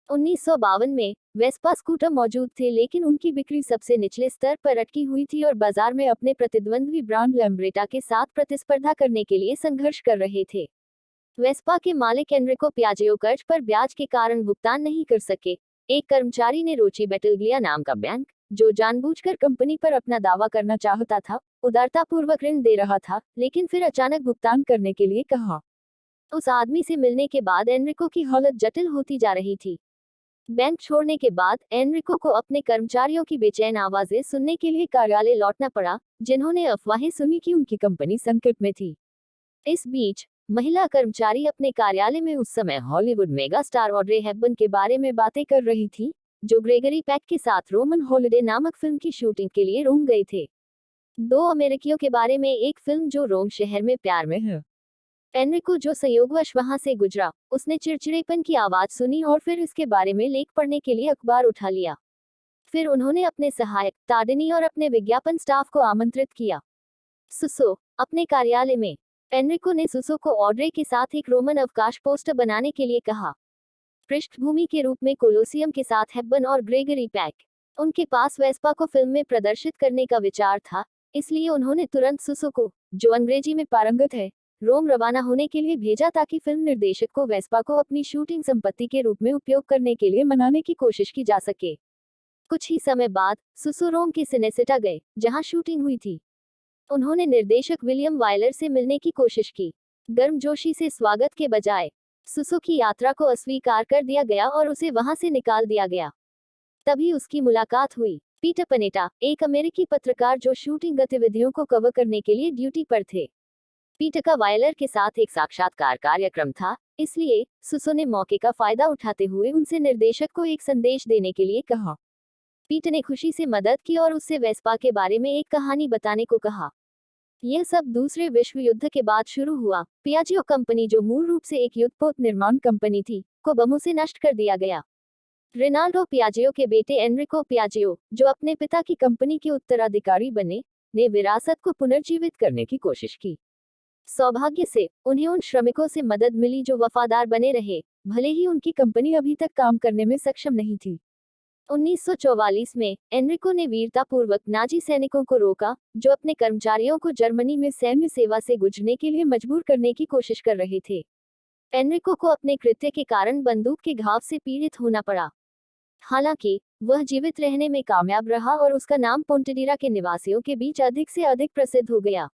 1952 में Vespa scooter मौजूद थे, लेकिन उनकी बिक्री सबसे निचले स्तर पर अटकी हुई थी और बाजार में अपने प्रतिद्वंद्वी ब्रांड लैम्ब्रेटा के साथ प्रतिस्पर्धा करने के लिए संघर्ष कर रहे थे। वेस्पा के मालिक एनरिको पियाजेओ कर्ज पर ब्याज के कारण भुगतान नहीं कर सके। एक कर्मचारी ने रोची बैटलग्लिया नाम का बैंक, जो जानबूझकर कंपनी पर अपना दावा करना चाहता था, उदारतापूर्वक ऋण दे रहा था, लेकिन फिर अचानक भुगतान करने के लिए कहा। उस आदमी से मिलने के बाद एनरिको की हालत जटिल होती जा रही थी। बैंक छोड़ने के बाद एनरिको को अपने कर्मचारियों की बेचैन आवाजें सुनने के लिए कार्यालय लौटना पड़ा, जिन्होंने अफवाहें सुनी कि उनकी कंपनी संकट में थी। इस बीच महिला कर्मचारी अपने कार्यालय में उस समय Hollywood mega star Audrey Hepburn के बारे में बातें कर रही थी, जो ग्रेगरी पैक के साथ रोमन हॉलिडे नामक फिल्म की शूटिंग के लिए रोम गए थे। दो अमेरिकियों के बारे में एक फिल्म जो रोम शहर में प्यार में है। एनरिको, जो संयोगवश वहां से गुजरा, उसने चिड़चिड़ेपन की आवाज सुनी और फिर इसके बारे में लेख पढ़ने के लिए अखबार उठा लिया। फिर उन्होंने अपने सहायक ताडिनी और अपने विज्ञापन स्टाफ को आमंत्रित किया। सुसो अपने कार्यालय में एनरिको ने सुसो को ऑड्रे के साथ एक रोमन अवकाश पोस्टर बनाने के लिए कहा। पृष्ठभूमि के रूप में कोलोसियम के साथ हेपबर्न और ग्रेगरी पैक। उनके पास वेस्पा को फिल्म में प्रदर्शित करने का विचार था, इसलिए उन्होंने तुरंत सुसो को, जो अंग्रेजी में पारंगत है, रोम रवाना होने के लिए भेजा ताकि फिल्म निर्देशक को वेस्पा को अपनी शूटिंग संपत्ति के रूप में उपयोग करने के लिए मनाने की कोशिश की जा सके। कुछ ही समय बाद सुसो रोम के सिनेसेटा गए, जहां शूटिंग हुई थी। उन्होंने निर्देशक विलियम वायलर से मिलने की कोशिश की। गर्मजोशी से स्वागत के बजाय सुसो की यात्रा को अस्वीकार कर दिया गया और उसे वहां से निकाल दिया गया। तभी उसकी मुलाकात हुई पीटर पनेटा, एक अमेरिकी पत्रकार जो शूटिंग गतिविधियों को कवर करने के लिए ड्यूटी पर थे। पीटर का वायलर के साथ एक साक्षात्कार कार्यक्रम था, इसलिए सुसो ने मौके का फायदा उठाते हुए उनसे निर्देशक को एक संदेश देने के लिए कहा। पीटर ने खुशी से मदद की और उससे वेस्पा के बारे में एक कहानी बताने को कहा। यह सब दूसरे विश्व युद्ध के बाद शुरू हुआ। पियाजियो कंपनी, जो मूल रूप से एक युद्धपोत निर्माण कंपनी थी, को बमों से नष्ट कर दिया गया। रिनाल्डो पियाजियो के बेटे एनरिको पियाजियो, जो अपने पिता की कंपनी के उत्तराधिकारी बने, ने विरासत को पुनर्जीवित करने की कोशिश की। सौभाग्य से उन्हें उन श्रमिकों से मदद मिली जो वफादार बने रहे, भले ही उनकी कंपनी अभी तक काम करने में सक्षम नहीं थी। 1944 में एनरिको ने वीरतापूर्वक नाजी सैनिकों को रोका, जो अपने कर्मचारियों को जर्मनी में सैन्य सेवा से गुजरने के लिए मजबूर करने की कोशिश कर रहे थे। एनरिको को अपने कृत्य के कारण बंदूक के घाव से पीड़ित होना पड़ा। हालांकि वह जीवित रहने में कामयाब रहा और उसका नाम पोंटेडीरा के निवासियों के बीच अधिक से अधिक प्रसिद्ध हो गया।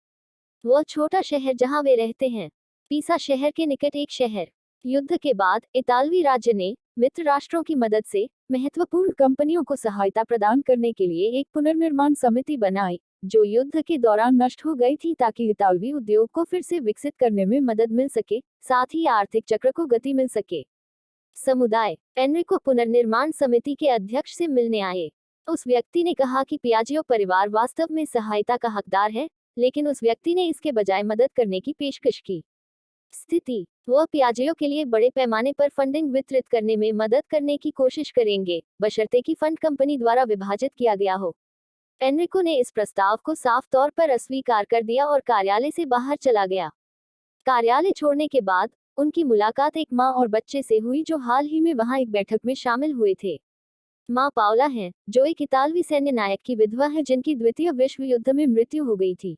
वह छोटा शहर जहां वे रहते हैं, पीसा शहर के निकट एक शहर। युद्ध के बाद इतालवी राज्य ने मित्र राष्ट्रों की मदद से महत्वपूर्ण कंपनियों को सहायता प्रदान करने के लिए एक पुनर्निर्माण समिति बनाई, जो युद्ध के दौरान नष्ट हो गई थी, ताकि इतालवी उद्योग को फिर से विकसित करने में मदद मिल सके, साथ ही आर्थिक चक्र को गति मिल सके। समुदाय एनरिको पुनर्निर्माण समिति के अध्यक्ष से मिलने आए। उस व्यक्ति ने कहा कि पियाजियो परिवार वास्तव में सहायता का हकदार है, लेकिन उस व्यक्ति ने इसके बजाय मदद करने की पेशकश की। स्थिति, वह पियाजियो के लिए बड़े पैमाने पर फंडिंग वितरित करने में मदद करने की कोशिश करेंगे, बशर्ते कि फंड कंपनी द्वारा विभाजित किया गया हो। एनरिको ने इस प्रस्ताव को साफ तौर पर अस्वीकार कर दिया और कार्यालय से बाहर चला गया। कार्यालय छोड़ने के बाद उनकी मुलाकात एक माँ और बच्चे से हुई, जो हाल ही में वहां एक बैठक में शामिल हुए थे। माँ पाउला हैं, जो एक इतालवी सैन्य नायक की विधवा है जिनकी द्वितीय विश्व युद्ध में मृत्यु हो गई थी।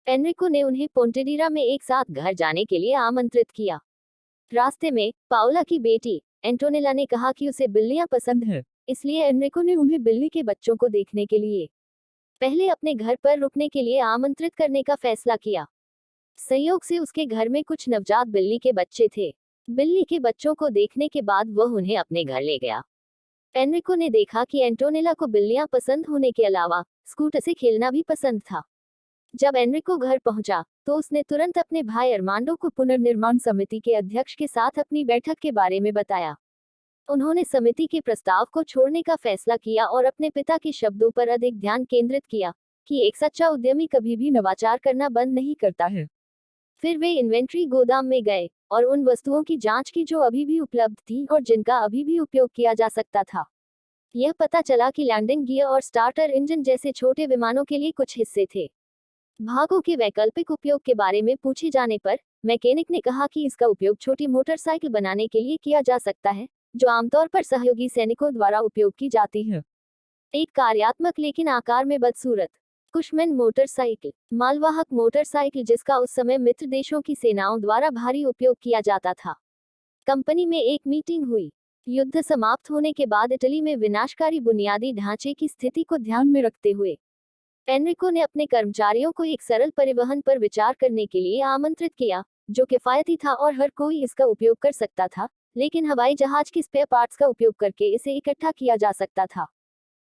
एनरिको ने उन्हें पोंटेडीरा में एक साथ घर जाने के लिए आमंत्रित किया। रास्ते में पाउला की बेटी एंटोनेला ने कहा कि उसे बिल्लियां पसंद हैं, इसलिए एनरिको ने उन्हें बिल्ली के बच्चों को देखने के लिए पहले अपने घर पर रुकने के लिए आमंत्रित करने का फैसला किया। संयोग से उसके घर में कुछ नवजात बिल्ली के बच्चे थे। बिल्ली के बच्चों को देखने के बाद वह उन्हें अपने घर ले गया। एनरिको ने देखा कि एंटोनेला को बिल्लियां पसंद होने के अलावा स्कूटर से खेलना भी पसंद था। जब एनरिको घर पहुंचा, तो उसने तुरंत अपने भाई अरमांडो को पुनर्निर्माण समिति के अध्यक्ष के साथ अपनी बैठक के बारे में बताया। उन्होंने समिति के प्रस्ताव को छोड़ने का फैसला किया और अपने पिता के शब्दों पर अधिक ध्यान केंद्रित किया कि एक सच्चा उद्यमी कभी भी नवाचार करना बंद नहीं करता है। फिर वे इन्वेंट्री गोदाम में गए और उन वस्तुओं की जांच की जो अभी भी उपलब्ध थी और जिनका अभी भी उपयोग किया जा सकता था। यह पता चला कि लैंडिंग गियर और स्टार्टर इंजन जैसे छोटे विमानों के लिए कुछ हिस्से थे। भागों के वैकल्पिक उपयोग के बारे में पूछे जाने पर मैकेनिक ने कहा कि इसका उपयोग छोटी मोटरसाइकिल बनाने के लिए किया जा सकता है, जो आमतौर पर सहयोगी सैनिकों द्वारा उपयोग की जाती है। एक कार्यात्मक लेकिन आकार में बदसूरत कुशमैन मोटरसाइकिल, मालवाहक मोटरसाइकिल जिसका उस समय मित्र देशों की सेनाओं द्वारा भारी उपयोग किया जाता था। कंपनी में एक मीटिंग हुई। युद्ध समाप्त होने के बाद इटली में विनाशकारी बुनियादी ढांचे की स्थिति को ध्यान में रखते हुए एनरिको ने अपने कर्मचारियों को एक सरल परिवहन पर विचार करने के लिए आमंत्रित किया, जो किफायती था और हर कोई इसका उपयोग कर सकता था, लेकिन हवाई जहाज के स्पेयर पार्ट्स का उपयोग करके इसे इकट्ठा किया जा सकता था।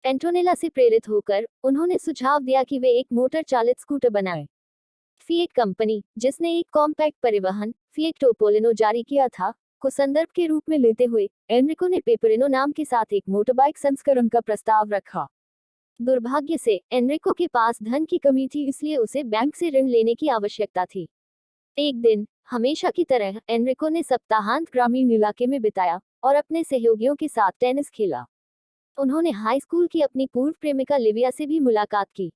एंटोनेला से प्रेरित होकर उन्होंने सुझाव दिया कि वे एक मोटर चालित स्कूटर बनाएं। फिएट कंपनी, जिसने एक कॉम्पैक्ट परिवहन फिएट टोपोलिनो जारी किया था, को संदर्भ के रूप में लेते हुए एनरिको ने पेपरिनो नाम के साथ एक मोटरबाइक संस्करण का प्रस्ताव रखा। दुर्भाग्य से एनरिको के पास धन की कमी थी, इसलिए उसे बैंक से ऋण लेने की आवश्यकता थी। एक दिन हमेशा की तरह एनरिको ने सप्ताहांत ग्रामीण इलाके में बिताया और अपने सहयोगियों के साथ टेनिस खेला। उन्होंने हाई स्कूल की अपनी पूर्व प्रेमिका लिविया से भी मुलाकात की।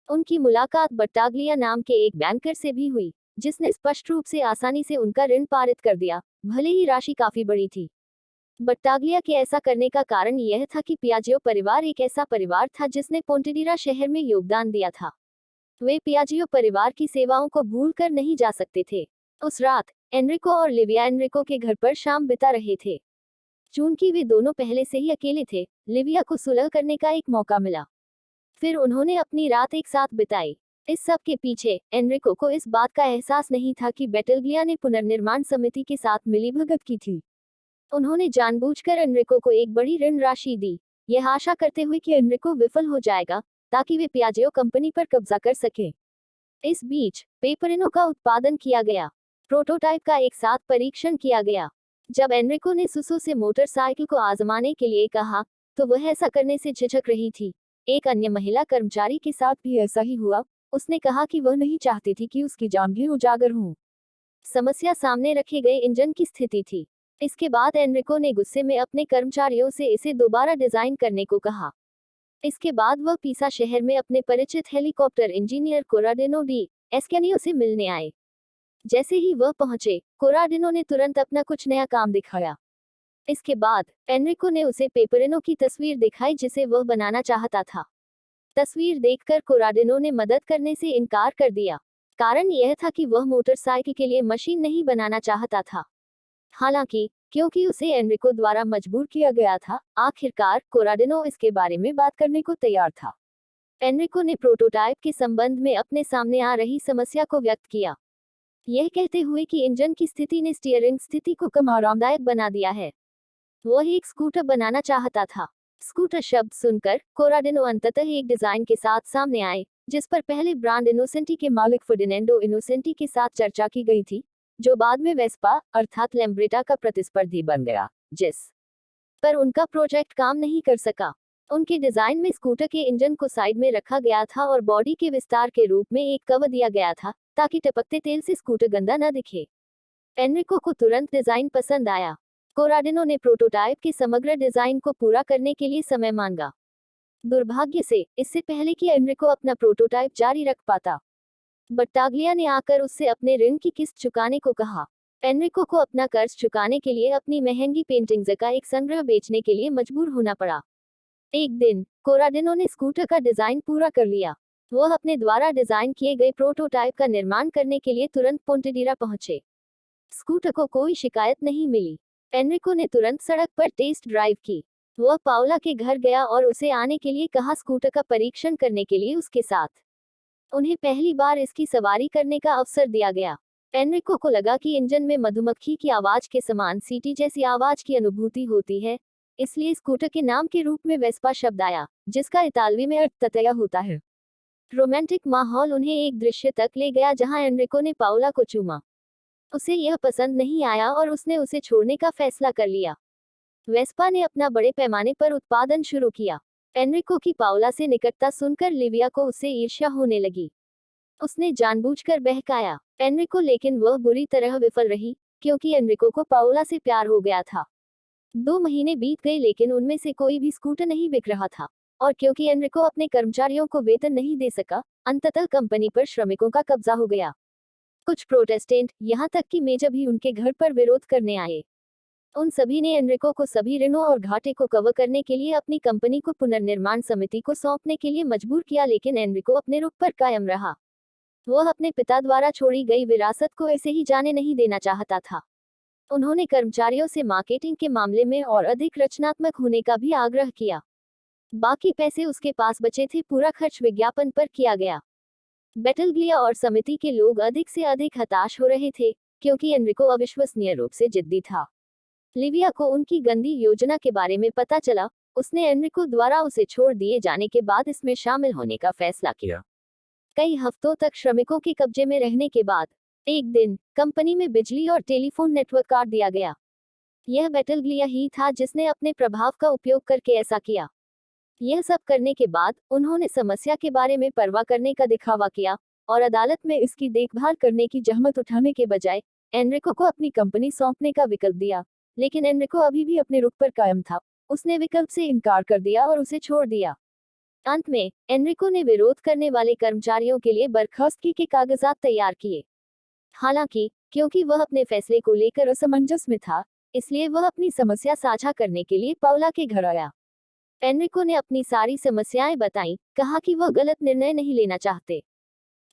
उनकी मुलाकात बट्टाग्लिया नाम के एक बैंकर से भी हुई, जिसने स्पष्ट रूप से आसानी से उनका ऋण पारित कर दिया, भले ही राशि काफी बड़ी थी। बट्टाग्लिया के ऐसा करने का कारण यह था कि पियाजियो परिवार एक ऐसा परिवार था जिसने पोंटेडीरा शहर में योगदान दिया था। वे पियाजियो परिवार की सेवाओं को भूल कर नहीं जा सकते थे। उस रात एनरिको और लिविया एनरिको के घर पर शाम बिता रहे थे। चूंकि वे दोनों पहले से ही अकेले थे, लिविया को सुलह करने का एक मौका मिला। फिर उन्होंने अपनी रात एक साथ बिताई। इस सब के पीछे एनरिको को इस बात का एहसास नहीं था कि बैटलग्लिया ने पुनर्निर्माण समिति के साथ मिलीभगत की थी। उन्होंने जानबूझकर एनरिको को एक बड़ी ऋण राशि दी, यह आशा करते हुए कि एनरिको विफल हो जाएगा ताकि वे पियाजियो कंपनी पर कब्जा कर सके। इस बीच पेपरिनो का उत्पादन किया गया। प्रोटोटाइप का एक साथ परीक्षण किया गया। जब एनरिको ने सुसो से मोटरसाइकिल को आजमाने के लिए कहा, तो वह ऐसा करने से झिझक रही थी। एक अन्य महिला कर्मचारी के साथ भी ऐसा ही हुआ। उसने कहा कि वह नहीं चाहती थी कि उसकी जान भी उजागर हो। समस्या सामने रखे गए इंजन की स्थिति थी। इसके बाद एनरिको ने गुस्से में अपने कर्मचारियों से इसे दोबारा डिजाइन करने को कहा। इसके बाद वह पीसा शहर में अपने परिचित हेलीकॉप्टर इंजीनियर कोराडिनो डी एस्कैनियो से मिलने आए। जैसे ही वह पहुंचे, कोराडिनो ने तुरंत अपना कुछ नया काम दिखाया। इसके बाद एनरिको ने उसे पेपरिनो की तस्वीर दिखाई जिसे वह बनाना चाहता था। तस्वीर देखकर कोराडिनो ने मदद करने से इनकार कर दिया। कारण यह था कि वह मोटरसाइकिल के लिए मशीन नहीं बनाना चाहता था। हालांकि क्योंकि उसे एनरिको द्वारा मजबूर किया गया था, आखिरकार कोराडिनो इसके बारे में बात करने को तैयार था। एनरिको ने प्रोटोटाइप के संबंध में अपने सामने आ रही समस्या को व्यक्त किया, यह कहते हुए कि इंजन की स्थिति ने स्टीयरिंग स्थिति को कम आरामदायक बना दिया है। वह एक स्कूटर बनाना चाहता था। स्कूटर शब्द सुनकर कोराडिनो अंततः एक डिजाइन के साथ सामने आए, जिस पर पहले ब्रांड इनोसेंटी के मालिक फर्डिनेंडो इनोसेंटी के साथ चर्चा की गई थी, जो बाद में वेस्पा अर्थात लैम्ब्रेटा का प्रतिस्पर्धी बन गया, जिस पर उनका प्रोजेक्ट काम नहीं कर सका। उनके डिजाइन में स्कूटर के इंजन को साइड में रखा गया था और बॉडी के विस्तार के रूप में एक कवर दिया गया था, ताकि टपकते तेल से स्कूटर गंदा न दिखे। एनरिको को तुरंत डिजाइन पसंद आया। कोराडिनो ने प्रोटोटाइप के समग्र डिजाइन को पूरा करने के लिए समय मांगा। दुर्भाग्य से, इससे पहले कि एनरिको अपना प्रोटोटाइप जारी रख पाता, बट्टाग्लिया ने आकर उससे अपने ऋण की किस्त चुकाने को कहा। एनरिको को अपना कर्ज चुकाने के लिए अपनी महंगी पेंटिंग्स का एक संग्रह बेचने के लिए मजबूर होना पड़ा। एक दिन कोराडिनो ने स्कूटर का डिजाइन पूरा कर लिया। वह अपने द्वारा डिजाइन किए गए प्रोटोटाइप का निर्माण करने के लिए तुरंत पोंटेडीरा पहुंचे। स्कूटर को कोई शिकायत नहीं मिली। एनरिको ने तुरंत सड़क पर टेस्ट ड्राइव की। वह पाओला के घर गया और उसे आने के लिए कहा स्कूटर का परीक्षण करने के लिए उसके साथ। उन्हें पहली बार इसकी सवारी करने का अवसर दिया गया। एनरिको को लगा कि इंजन में मधुमक्खी की आवाज के समान सीटी जैसी आवाज की अनुभूति होती है, इसलिए स्कूटर के नाम के रूप में वेस्पा शब्द आया, जिसका इतालवी में अर्थ ततया होता है। रोमांटिक माहौल उन्हें एक दृश्य तक ले गया जहां एनरिको ने पाओला को चूमा। उसे यह पसंद नहीं आया और उसने उसे छोड़ने का फैसला कर लिया। वेस्पा ने अपना बड़े पैमाने पर उत्पादन शुरू किया। एनरिको की पाओला से निकटता सुनकर लिविया को उससे ईर्ष्या होने लगी। उसने जानबूझकर बहकाया एनरिको, लेकिन वह बुरी तरह विफल रही, क्योंकि एनरिको को पाओला से प्यार हो गया था। 2 महीने बीत गए लेकिन उनमें से कोई भी स्कूटर नहीं बिक रहा था, और क्योंकि एनरिको अपने कर्मचारियों को वेतन नहीं दे सका, अंततः कंपनी पर श्रमिकों का कब्जा हो गया। कुछ प्रोटेस्टेंट, यहाँ तक कि मेजर भी उनके घर पर विरोध करने आए। उन सभी ने एनरिको को सभी ऋणों और घाटे को कवर करने के लिए अपनी कंपनी को पुनर्निर्माण समिति को सौंपने के लिए मजबूर किया, लेकिन एनरिको अपने रुख पर कायम रहा। वह अपने पिता द्वारा छोड़ी गई विरासत को ऐसे ही जाने नहीं देना चाहता था। उन्होंने कर्मचारियों से मार्केटिंग के मामले में और अधिक रचनात्मक होने का भी आग्रह किया। बाकी पैसे उसके पास बचे थे, पूरा खर्च विज्ञापन पर किया गया। बैटलग्लिया और समिति के लोग अधिक से अधिक हताश हो रहे थे, क्योंकि एनरिको अविश्वसनीय रूप से जिद्दी था। लिविया को उनकी गंदी योजना के बारे में पता चला। उसने एनरिको द्वारा उसे छोड़ दिए जाने के बाद इसमें शामिल होने का फैसला किया। कई हफ्तों तक श्रमिकों के कब्जे में रहने के बाद एक दिन कंपनी में बिजली और टेलीफोन नेटवर्क काट दिया गया। यह बैटलग्लिया ही था जिसने अपने प्रभाव का उपयोग करके ऐसा किया। यह सब करने के बाद उन्होंने समस्या के बारे में परवाह करने का दिखावा किया और अदालत में इसकी देखभाल करने की जहमत उठाने के बजाय एनरिको को अपनी कंपनी सौंपने का विकल्प दिया। लेकिन एनरिको अभी भी अपने रुख पर कायम था। उसने विकल्प से इनकार कर दिया और उसे छोड़ दिया। अंत में एनरिको ने विरोध करने वाले कर्मचारियों के लिए बर्खास्तगी के कागजात तैयार किए। हालांकि क्योंकि वह अपने फैसले को लेकर असमंजस में था, इसलिए वह अपनी समस्या साझा करने के लिए पाउला के घर आया। एनरिको ने अपनी सारी समस्याएं बताई, कहा कि वह गलत निर्णय नहीं लेना चाहते।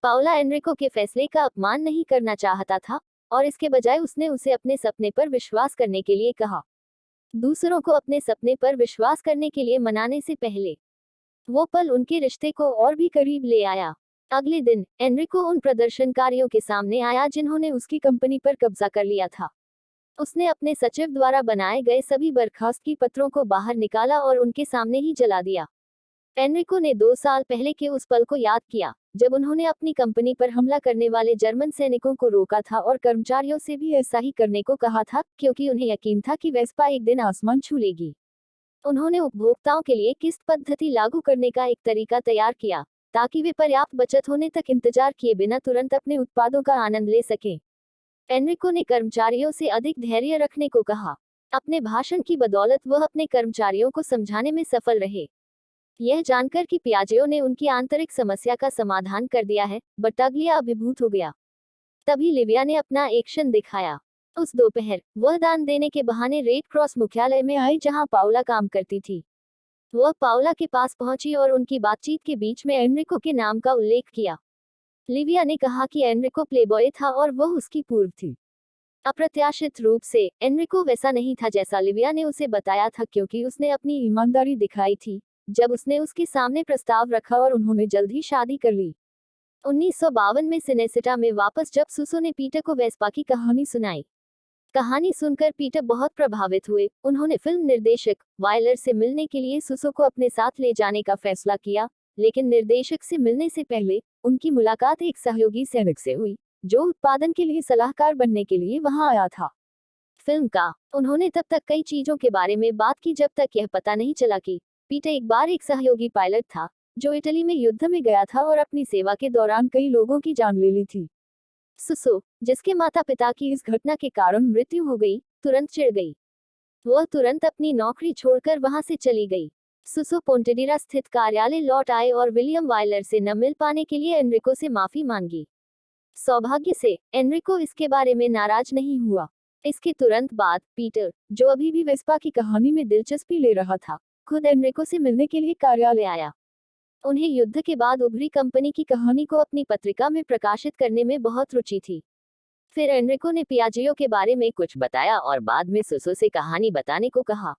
पाउला एनरिको के फैसले का अपमान नहीं करना चाहता था और इसके बजाय उसने उसे अपने सपने पर विश्वास करने के लिए कहा। दूसरों को अपने सपने पर विश्वास करने के लिए मनाने से पहले वो पल उनके रिश्ते को और भी करीब ले आया। अगले दिन एनरिको उन प्रदर्शनकारियों के सामने आया जिन्होंने उसकी कंपनी पर कब्जा कर लिया था। उसने अपने सचिव द्वारा बनाए गए सभी बर्खास्तगी पत्रों को बाहर निकाला और उनके सामने ही जला दिया। एनरिको ने 2 साल पहले के उस पल को याद किया जब उन्होंने अपनी कंपनी पर हमला करने वाले जर्मन सैनिकों को रोका था और कर्मचारियों से भी ऐसा ही करने को कहा था, क्योंकि उन्हें यकीन था कि वेस्पा एक दिन आसमान छू लेगी। उन्होंने उपभोक्ताओं के लिए किस्त पद्धति लागू करने का एक तरीका तैयार किया ताकि वे पर्याप्त बचत होने तक इंतजार किए बिना तुरंत अपने उत्पादों का आनंद ले सकें। एनरिको ने कर्मचारियों से अधिक धैर्य रखने को कहा। अपने भाषण की बदौलत वह अपने कर्मचारियों को समझाने में सफल रहे। यह जानकर कि पियाजेओ ने उनकी आंतरिक समस्या का समाधान कर दिया है, बटाग्लिया अभिभूत हो गया। तभी लिविया ने अपना एक्शन दिखाया। उस दोपहर वह दान देने के बहाने रेड क्रॉस मुख्यालय में आई जहां पाउला काम करती थी। वह पाउला के पास पहुंची और उनकी बातचीत के बीच में एनरिको के नाम का उल्लेख किया। लिविया ने कहा कि एनरिको प्लेबॉय था और वह उसकी पूर्व थी। अप्रत्याशित रूप से एनरिको वैसा नहीं था जैसा लिविया ने उसे बताया था, क्योंकि उसने अपनी ईमानदारी दिखाई थी जब उसने उसके सामने प्रस्ताव रखा और उन्होंने जल्द ही शादी कर ली। 1952 में सिनेसिटा में वापस जब सुसो ने पीटर को वेस्पा की कहानी सुनाई। कहानी सुनकर पीटर बहुत प्रभावित हुए। उन्होंने फिल्म निर्देशक वायलर से मिलने के लिए सुसो को अपने साथ ले जाने का फैसला किया, लेकिन निर्देशक से मिलने से पहले उनकी मुलाकात एक सहयोगी सैनिक से हुई जो उत्पादन के लिए सलाहकार बनने के लिए वहां आया था। फिल्म का उन्होंने तब तक कई चीजों के बारे में बात की जब तक यह पता नहीं चला कि पीटर एक बार एक सहयोगी पायलट था जो इटली में युद्ध में गया था और अपनी सेवा के दौरान कई लोगों की जान ले ली थी। सुसो, जिसके माता पिता की इस घटना के कारण मृत्यु हो गई, तुरंत चिढ़ गई। वह तुरंत अपनी नौकरी छोड़कर वहां से चली गई। सुसो पोंटेडिरा स्थित कार्यालय लौट आए और विलियम वायलर से न मिल पाने के लिए एनरिको से माफी मांगी। सौभाग्य से एनरिको इसके बारे में नाराज नहीं हुआ। इसके तुरंत बाद पीटर, जो अभी भी वेस्पा की कहानी में दिलचस्पी ले रहा था, खुद एनरिको से मिलने के लिए कार्यालय आया। उन्हें युद्ध के बाद उभरी कंपनी की कहानी को अपनी पत्रिका में प्रकाशित करने में बहुत रुचि थी। फिर एनरिको ने पियाजेओ के बारे में कुछ बताया और बाद में सुसो से कहानी बताने को कहा।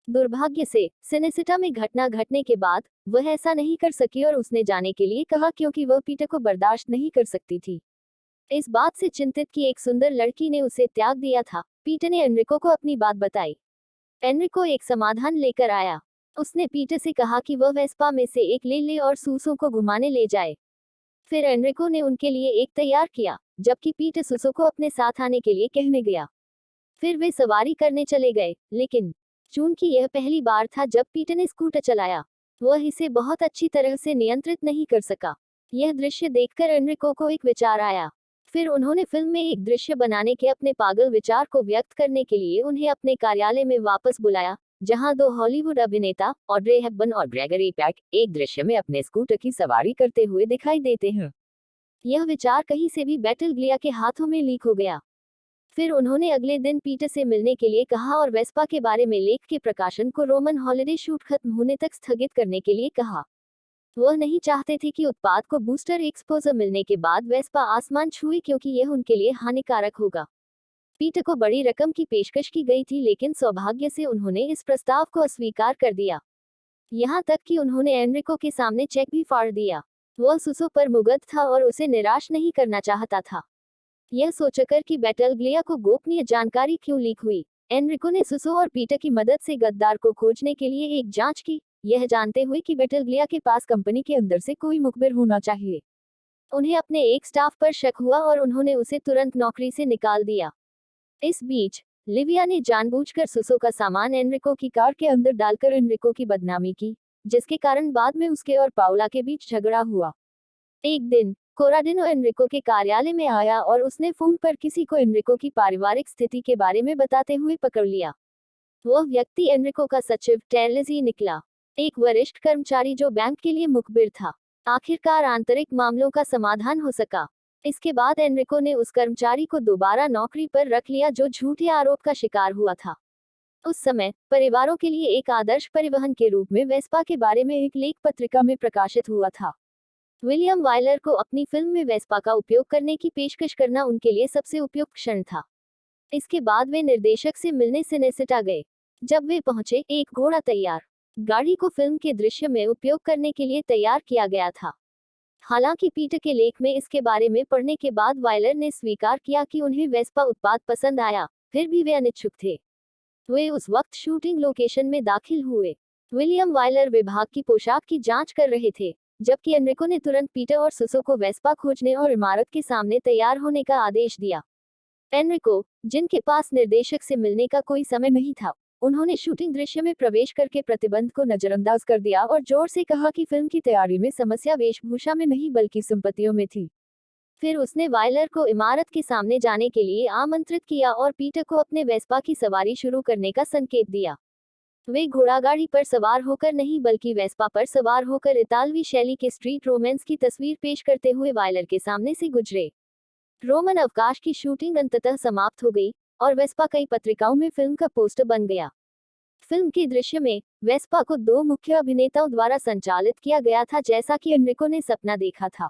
दुर्भाग्य से सिनेसिटा में घटना घटने के बाद वह ऐसा नहीं कर सकी और उसने जाने के लिए कहा क्योंकि वह पीटर को बर्दाश्त नहीं कर सकती थी। इस बात से चिंतित कि एक सुंदर लड़की ने उसे त्याग दिया था, पीटर ने एनरिको को अपनी बात बताई। एनरिको एक समाधान लेकर आया। उसने पीटर से कहा कि वह वेस्पा में से एक ले ले और सुसो को घुमाने ले जाए। फिर एनरिको ने उनके लिए एक तैयार किया, जबकि पीटर सुसो को अपने साथ आने के लिए कहने गया। फिर वे सवारी करने चले गए, लेकिन चूंकि यह पहली बार था जब पीटर ने स्कूटर चलाया, वह इसे बहुत अच्छी तरह से नियंत्रित नहीं कर सका। यह दृश्य देखकर एनरिको को एक विचार आया। फिर उन्होंने फिल्म में एक दृश्य बनाने के अपने पागल विचार को व्यक्त करने के लिए उन्हें अपने कार्यालय में वापस बुलाया, जहां 2 हॉलीवुड अभिनेता ऑड्रे हेपबर्न और ग्रेगरी पैक एक दृश्य में अपने स्कूटर की सवारी करते हुए दिखाई देते हैं। यह विचार कहीं से भी बैटलग्लिया के हाथों में लीक हो गया। फिर उन्होंने अगले दिन पीटर से मिलने के लिए कहा और वेस्पा के बारे में लेख के प्रकाशन को रोमन हॉलिडे शूट खत्म होने तक स्थगित करने के लिए कहा। वह नहीं चाहते थे कि उत्पाद को बूस्टर एक्सपोजर मिलने के बाद वेस्पा आसमान छुए क्योंकि यह उनके लिए हानिकारक होगा। पीटर को बड़ी रकम की पेशकश की गई थी लेकिन सौभाग्य से उन्होंने इस प्रस्ताव को अस्वीकार कर दिया। यहाँ तक कि उन्होंने एनरिको के सामने चेक भी फाड़ दिया। वह सुसो पर मुग्ध था और उसे निराश नहीं करना चाहता था। यह सोचकर कि बैटलग्लिया को गोपनीय जानकारी क्यों लीक हुई, एनरिको ने सुसो और पीटर की मदद से गद्दार को खोजने के लिए एक जांच की, यह जानते हुए कि बैटलग्लिया के पास कंपनी के अंदर से कोई मुखबिर होना चाहिए। उन्हें अपने एक स्टाफ पर शक हुआ और उन्होंने उसे तुरंत नौकरी से निकाल दिया। इस बीच लिविया ने जानबूझकर सुसो का सामान एनरिको की कार के अंदर डालकर एनरिको की बदनामी की, जिसके कारण बाद में उसके और पाउला के बीच झगड़ा हुआ। एक दिन कोराडिनो एनरिको के कार्यालय में आया और उसने फोन पर किसी को एनरिको की पारिवारिक स्थिति के बारे में बताते हुए पकड़ लिया। वह व्यक्ति एनरिको का सचिव टेरलेजी निकला, एक वरिष्ठ कर्मचारी जो बैंक के लिए मुखबिर था। आखिरकार आंतरिक मामलों का समाधान हो सका। इसके बाद एनरिको ने उस कर्मचारी को दोबारा नौकरी पर रख लिया जो झूठे आरोप का शिकार हुआ था। उस समय परिवारों के लिए एक आदर्श परिवहन के रूप में वेस्पा के बारे में एक लेख पत्रिका में प्रकाशित हुआ था। विलियम वायलर को अपनी फिल्म में वेस्पा का उपयोग करने की पेशकश करना उनके लिए सबसे उपयुक्त क्षण था। इसके बाद वे निर्देशक से मिलने सिनेसिटा गए। जब वे पहुंचे, एक घोड़ा तैयार गाड़ी को फिल्म के दृश्य में उपयोग करने के लिए तैयार किया गया था। हालांकि पीटर के लेख में इसके बारे में पढ़ने के बाद वायलर ने स्वीकार किया कि उन्हें वेस्पा उत्पाद पसंद आया, फिर भी वे अनिच्छुक थे। वे उस वक्त शूटिंग लोकेशन में दाखिल हुए। विलियम वायलर विभाग की पोशाक की जांच कर रहे थे, जबकि एनरिको ने तुरंत पीटर और सुसो को वेस्पा खोजने और इमारत के सामने तैयार होने का आदेश दिया। एनरिको, जिनके पास निर्देशक से मिलने का कोई समय नहीं था, उन्होंने शूटिंग दृश्य में प्रवेश करके प्रतिबंध को नजरअंदाज कर दिया और जोर से कहा कि फिल्म की तैयारी में समस्या वेशभूषा में नहीं बल्कि संपत्तियों में थी। फिर उसने वायलर को इमारत के सामने जाने के लिए आमंत्रित किया और पीटर को अपने वेस्पा की सवारी शुरू करने का संकेत दिया। वे घोड़ागाड़ी पर सवार होकर नहीं बल्कि वेस्पा पर सवार होकर इतालवी शैली के स्ट्रीट रोमांस की तस्वीर पेश करते हुए वायलर के सामने से गुजरे। रोमन अवकाश की शूटिंग अंततः समाप्त हो गई और वेस्पा कई पत्रिकाओं में फिल्म का पोस्टर बन गया। फिल्म के दृश्य में वेस्पा को दो मुख्य अभिनेताओं द्वारा संचालित किया गया था, जैसा कि एनरिको ने सपना देखा था।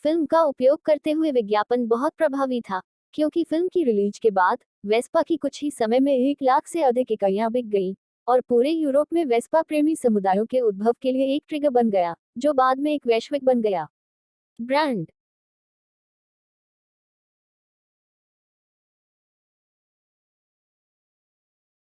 फिल्म का उपयोग करते हुए विज्ञापन बहुत प्रभावी था, क्योंकि फिल्म की रिलीज के बाद वेस्पा की कुछ ही समय में 1 लाख से अधिक इकाइयां बिक गईं और पूरे यूरोप में वेस्पा प्रेमी समुदायों के उद्भव के लिए एक ट्रिगर बन गया, जो बाद में एक वैश्विक बन गया ब्रांड।